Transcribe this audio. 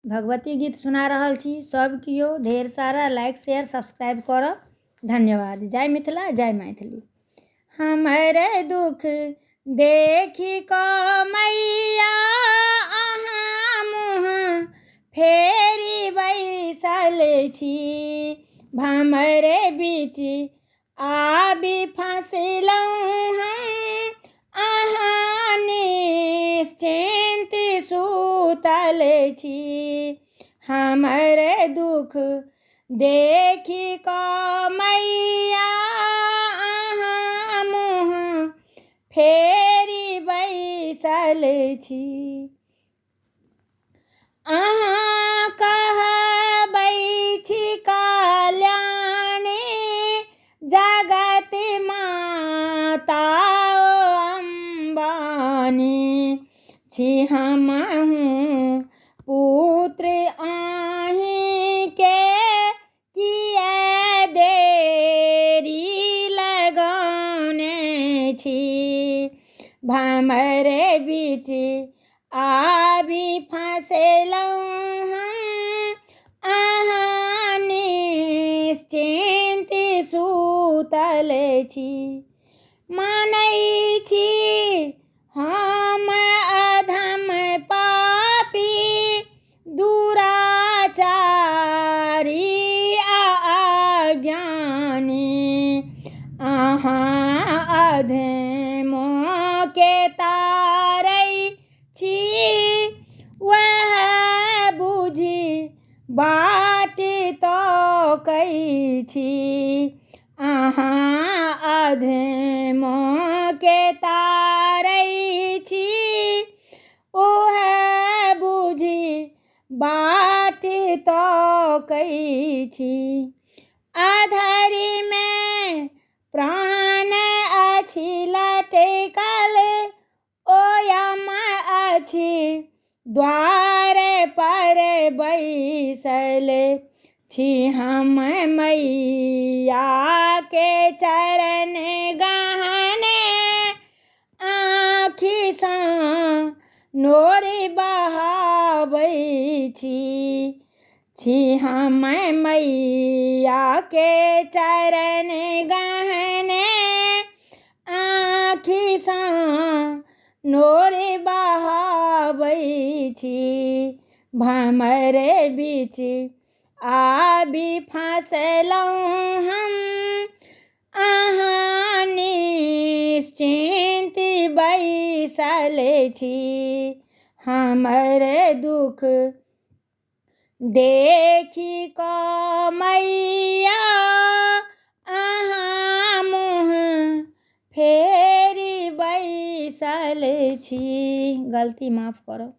भगवती गीत सुना रहल छी। सब कियो ढेर सारा लाइक शेयर सब्सक्राइब करब। धन्यवाद। जय मिथिला, जय मैथिली। हमर दुख देखी कऽ मैया अहाँ मुँह फेरी बैसल छी। भमरे बीच आबि फँसलहुँ हम, अहाँ निश्चिंत सुतल छी। हमर दुख देखी कऽ मैया अहाँ मुँह फेरी बैसल छी। अहाँ कहबै छी कल्याणी जगत माता अम्बानी। छी हमहूँ पुत्र अहीं के, किए देरी लगौने छी। भमरे बीच आबि फँसलहुँ हम, अहाँ निश्चिंत सुतल छी। मानै छी हम अधम पापी दुराचारी अज्ञानी। अहाँ अधमों के तारै छी, वह बुझि बाट तकै छी। अहाँ अधमों के तारै छी, ओहे बुझि बाट तकै छी। अधरी में प्राण अछि लटकल, ओयम अछि द्वार पर बैसल। छी हम मैया के चरण गहने, आँखि सँ नोर बहाबै छी। छी हम मैया के चरण गहने, आँखि सँ नोर बहाबै छी। भमरे बीच आबि फँसलहुँ हम, अहाँ निश्चिंत बैसल छी। हमर दुख देखी कऽ मैया अहाँ मुँह फेरी बैसल छी। गलती माफ करब।